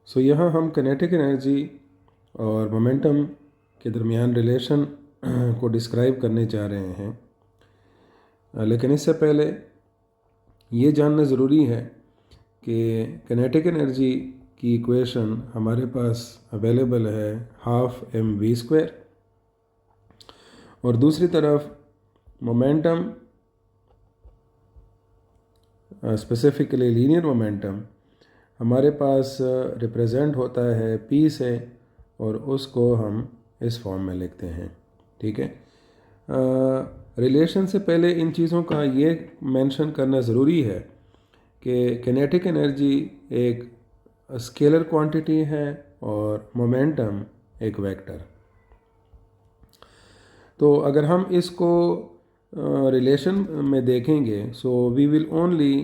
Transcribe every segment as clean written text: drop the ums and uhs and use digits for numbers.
सो यहाँ हम kinetic energy और मोमेंटम के दरमियान रिलेशन को डिस्क्राइब करने जा रहे हैं। लेकिन इससे पहले ये जानना ज़रूरी है कि किनेटिक एनर्जी की इक्वेशन हमारे पास अवेलेबल है ½ mv², और दूसरी तरफ मोमेंटम, स्पेसिफिकली लीनियर मोमेंटम, हमारे पास रिप्रेजेंट होता है p से, और उसको हम इस फॉर्म में लिखते हैं। ठीक है, रिलेशन से पहले इन चीज़ों का ये मेंशन करना ज़रूरी है कि किनेटिक एनर्जी एक स्केलर क्वांटिटी है और मोमेंटम एक वेक्टर। तो अगर हम इसको रिलेशन में देखेंगे, so we will only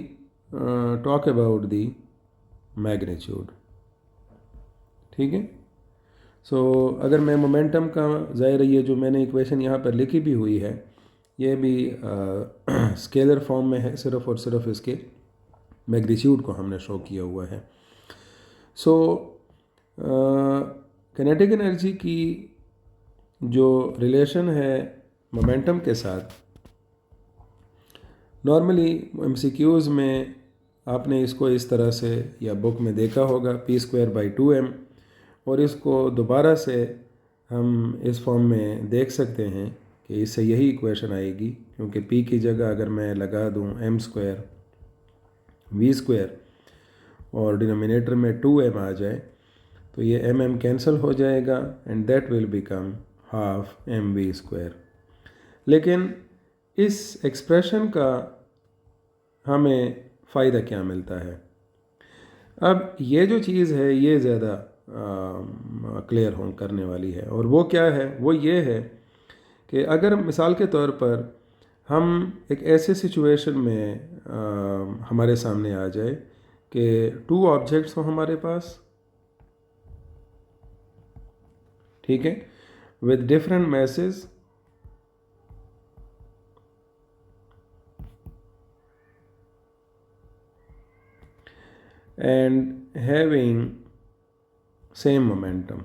talk about the magnitude. ठीक है, सो अगर मैं मोमेंटम का, ज़ाहिर ये जो मैंने इक्वेशन यहाँ पर लिखी भी हुई है, ये भी स्केलर फॉर्म में है, सिर्फ और सिर्फ इसके मैग्नीट्यूड को हमने शो किया हुआ है। सो किनेटिक एनर्जी की जो रिलेशन है मोमेंटम के साथ, नॉर्मली MCQs में आपने इसको इस तरह से या बुक में देखा होगा, p²/2m, और इसको दोबारा से हम इस फॉर्म में देख सकते हैं कि इससे यही इक्वेशन आएगी, क्योंकि p की जगह अगर मैं लगा दूं m² v² और डिनोमिनेटर में 2m आ जाए, तो ये mm कैंसिल हो जाएगा and that will become ½ mv²। लेकिन इस एक्सप्रेशन का हमें फ़ायदा क्या मिलता है? अब ये जो चीज़ है ये ज़्यादा क्लियर हो करने वाली है, और वो क्या है? वो ये है कि अगर मिसाल के तौर पर हम एक ऐसे सिचुएशन में हमारे सामने आ जाए कि 2 ऑब्जेक्ट्स हों हमारे पास, ठीक है, with different message, and having same momentum.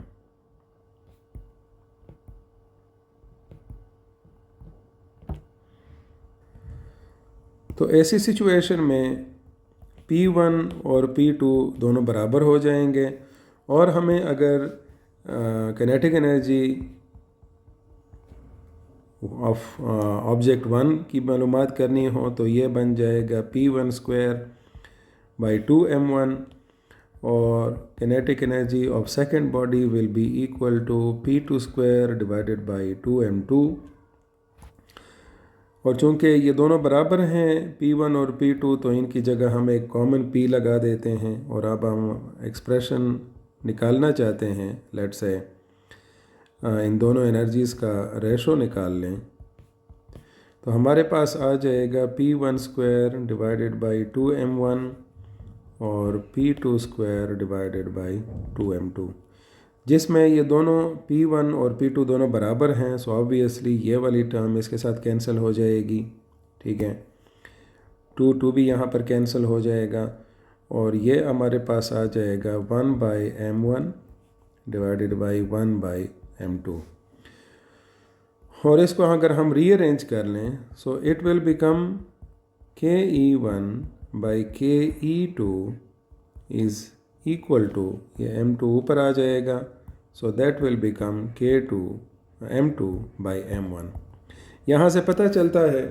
तो ऐसी सिचुएशन में P1 और P2 दोनों बराबर हो जाएंगे, और हमें अगर किनेटिक एनर्जी ऑफ ऑब्जेक्ट 1 की मालूमात करनी हो तो ये बन जाएगा P1²/2m1, और kinetic energy of second body will be equal to P2² / 2m2। और चूंकि ये दोनों बराबर हैं P1 और P2, तो इनकी जगह हम एक कॉमन P लगा देते हैं, और अब हम एक्सप्रेशन निकालना चाहते हैं, लेट्स से इन दोनों एनर्जीज़ का रेशो निकाल लें, तो हमारे पास आ जाएगा P1² / 2m1 और P2² / 2m2, जिसमें ये दोनों P1 और P2 दोनों बराबर हैं। सो ऑब्वियसली ये वाली टर्म इसके साथ कैंसिल हो जाएगी। ठीक है, 2 भी यहाँ पर कैंसिल हो जाएगा, और ये हमारे पास आ जाएगा 1/m1 / 1/m2। और इसको अगर हम रीअरेंज कर लें, so it will become Ke1/Ke2 is equal to, ये m2 ऊपर आ जाएगा, so that will become m2/m1। यहाँ से पता चलता है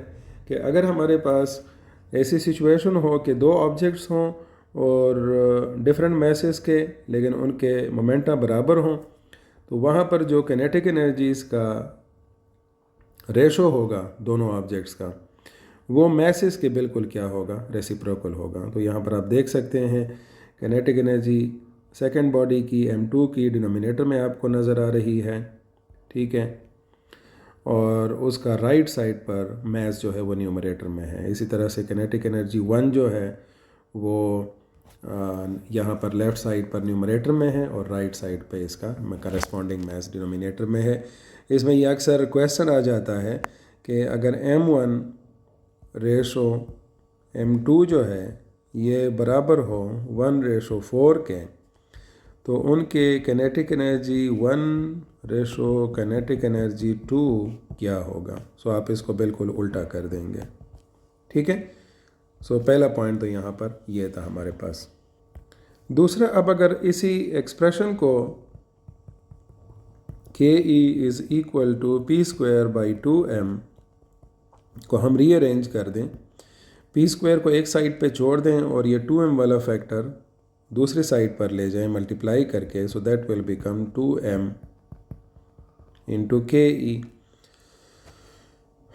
कि अगर हमारे पास ऐसी सिचुएशन हो कि 2 ऑब्जेक्ट्स हों और डिफरेंट मैसेस के, लेकिन उनके मोमेंटा बराबर हों, तो वहाँ पर जो किनेटिक एनर्जीज़ का रेशो होगा दोनों ऑब्जेक्ट्स का, वो मैसेस के बिल्कुल क्या होगा, रेसिप्रोकल होगा। तो यहाँ पर आप देख सकते हैं किनेटिक एनर्जी सेकेंड बॉडी की m2 की डिनोमिनेटर में आपको नज़र आ रही है, ठीक है, और उसका राइट साइड पर मैस जो है वो न्यूमरेटर में है। इसी तरह से किनेटिक एनर्जी 1 जो है वो यहाँ पर लेफ़्ट साइड पर न्यूमरेटर में है, और राइट साइड पे इसका करस्पॉन्डिंग मैस डिनोमिनेटर में है। इसमें यह अक्सर क्वेश्चन आ जाता है कि अगर m1 रेशो m2 जो है ये बराबर हो 1/4 के, तो उनके kinetic energy 1 ratio kinetic energy 2 क्या होगा। सो आप इसको बिल्कुल उल्टा कर देंगे, ठीक है। सो पहला पॉइंट तो यहाँ पर ये था हमारे पास। दूसरा, अब अगर इसी एक्सप्रेशन को K E is equal to P square by 2m को हम रीअरेंज कर दें, पी स्क्वायर को एक साइड पे छोड़ दें और ये 2m वाला फैक्टर दूसरी साइड पर ले जाएं मल्टीप्लाई करके, so that will become 2m into के ई।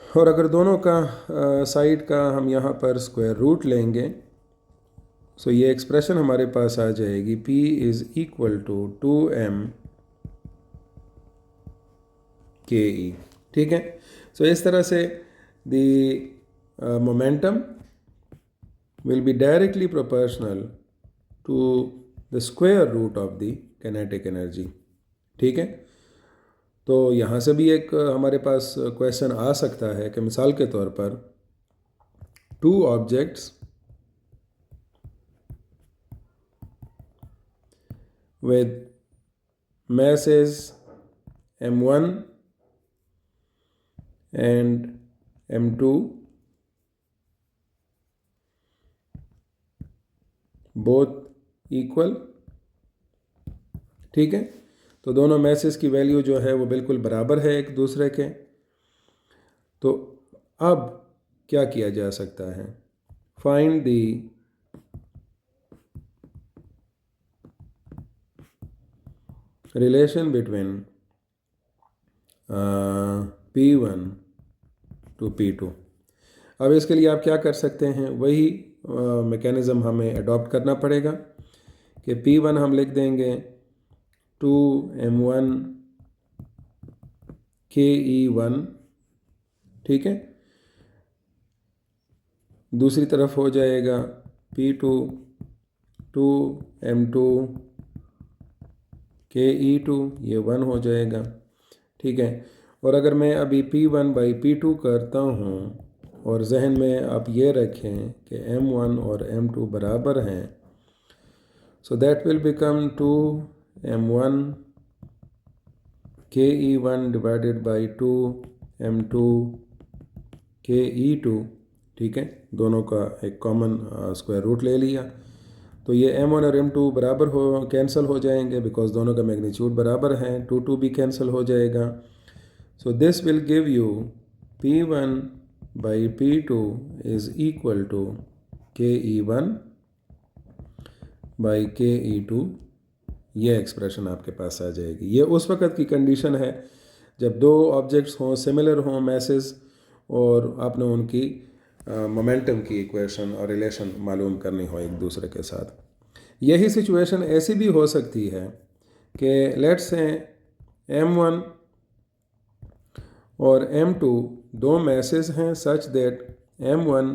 और अगर दोनों का साइड का हम यहाँ पर स्क्वायर रूट लेंगे, सो ये एक्सप्रेशन हमारे पास आ जाएगी P is equal to 2m के ई, ठीक है। सो इस तरह से the momentum will be directly proportional to the square root of the kinetic energy, ठीक है। तो यहाँ से भी एक हमारे पास क्वेश्चन आ सकता है कि मिसाल के तौर पर two objects with masses m1 and m2 both equal, ठीक है। तो दोनों मैसेज की वैल्यू जो है वो बिल्कुल बराबर है एक दूसरे के। तो अब क्या किया जा सकता है, find the relation between P1 to P2। अब इसके लिए आप क्या कर सकते हैं, वही मैकेनिज़्म हमें अडॉप्ट करना पड़ेगा कि P1 हम लिख देंगे 2m1 ke1, ठीक है। दूसरी तरफ हो जाएगा P2 2m2 ke2, ये 1 हो जाएगा, ठीक है। और अगर मैं अभी P1 बाई P2 करता हूँ और जहन में आप ये रखें कि m1 और m2 बराबर हैं, so that will become 2m1 ke1 divided by 2m2 ke2, ठीक है। दोनों का एक कॉमन स्क्वायर रूट ले लिया, तो ये m1 और m2 बराबर हो कैंसिल हो जाएंगे बिकॉज दोनों का मैग्नीट्यूड बराबर है, 2 भी कैंसिल हो जाएगा। So this will give you P1 by P2 is equal to ke1 by ke2। ये एक्सप्रेशन आपके पास आ जाएगी। ये उस वक़्त की कंडीशन है जब दो ऑब्जेक्ट्स हों, सिमिलर हों मैसेज, और आपने उनकी मोमेंटम की इक्वेशन और रिलेशन मालूम करनी हो एक दूसरे के साथ। यही सिचुएशन ऐसी भी हो सकती है कि लेट्स से m1 और m2 दो मैसेज हैं such that m1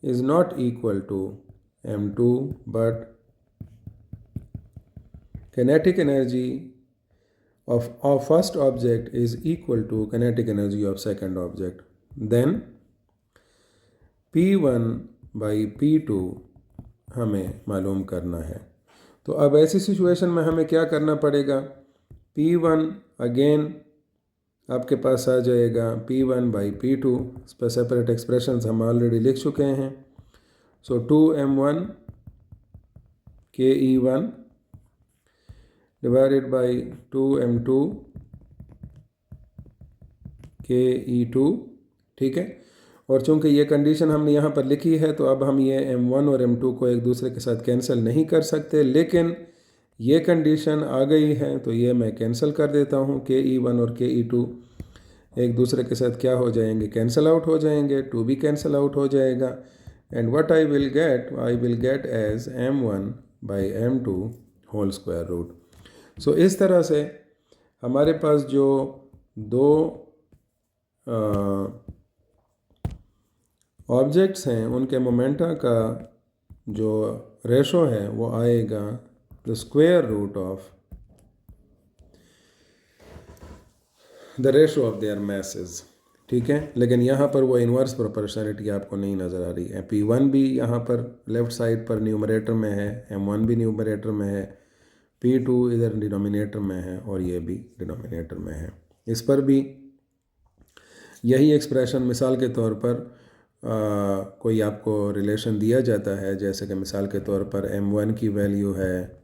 is not equal to m2 but kinetic energy of first object is equal to kinetic energy of second object, then P1 by P2 हमें मालूम करना है। तो अब ऐसी सिचुएशन में हमें क्या करना पड़ेगा, P1 अगेन आपके पास आ जाएगा P1 by P2, इस पर सेपरेट एक्सप्रेशंस हम ऑलरेडी लिख चुके हैं। सो 2m1 ke1 divided by 2m2 ke2, ठीक है। और चूंकि ये कंडीशन हमने यहाँ पर लिखी है तो अब हम ये m1 और m2 को एक दूसरे के साथ कैंसिल नहीं कर सकते, लेकिन ये कंडीशन आ गई है तो ये मैं कैंसिल कर देता हूँ। ke1 और ke2 एक दूसरे के साथ क्या हो जाएंगे, कैंसिल आउट हो जाएंगे, 2 भी कैंसिल आउट हो जाएगा, and what I will get as m1 by m2 whole square root. So इस तरह से हमारे पास जो दो ऑब्जेक्ट्स हैं उनके मोमेंटा का जो रेशो है वो आएगा the square root of the ratio of their masses, ठीक है। लेकिन यहाँ पर वो इन्वर्स प्रोपोर्शनलिटी आपको नहीं नज़र आ रही है। P1 भी यहाँ पर लेफ़्ट साइड पर न्यूमरेटर में है, m1 भी न्यूमरेटर में है, P2 इधर डिनोमिनेटर में है और ये भी डिनोमिनेटर में है। इस पर भी यही एक्सप्रेशन, मिसाल के तौर पर कोई आपको रिलेशन दिया जाता है, जैसे कि मिसाल के तौर पर M1 की वैल्यू है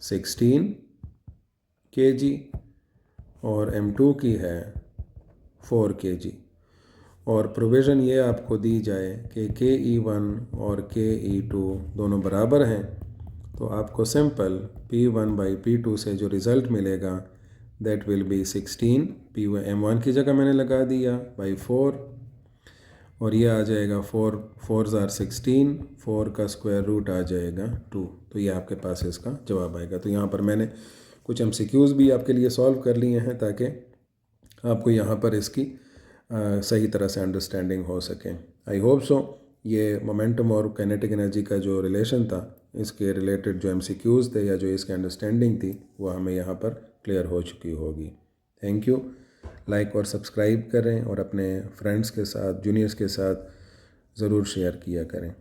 16 kg और M2 की है 4 kg, और प्रोविज़न ये आपको दी जाए कि KE1 और KE2 दोनों बराबर हैं, तो आपको सिंपल P1/P2 से जो रिज़ल्ट मिलेगा दैट विल बी 16, M1 की जगह मैंने लगा दिया बाई 4, और ये आ जाएगा 4 4 ज़ार 16, 4 का स्क्वायर रूट आ जाएगा 2। तो ये आपके पास इसका जवाब आएगा। तो यहाँ पर मैंने कुछ MCQs भी आपके लिए सॉल्व कर लिए हैं ताकि आपको यहाँ पर इसकी सही तरह से अंडरस्टैंडिंग हो सके। आई होप सो ये मोमेंटम और काइनेटिक एनर्जी का जो रिलेशन था, इसके रिलेटेड जो MCQs थे या जो इसकी अंडरस्टैंडिंग थी, वो हमें यहाँ पर क्लियर हो चुकी होगी। Thank you. लाइक और सब्सक्राइब करें और अपने फ्रेंड्स के साथ, जूनियर्स के साथ ज़रूर शेयर किया करें।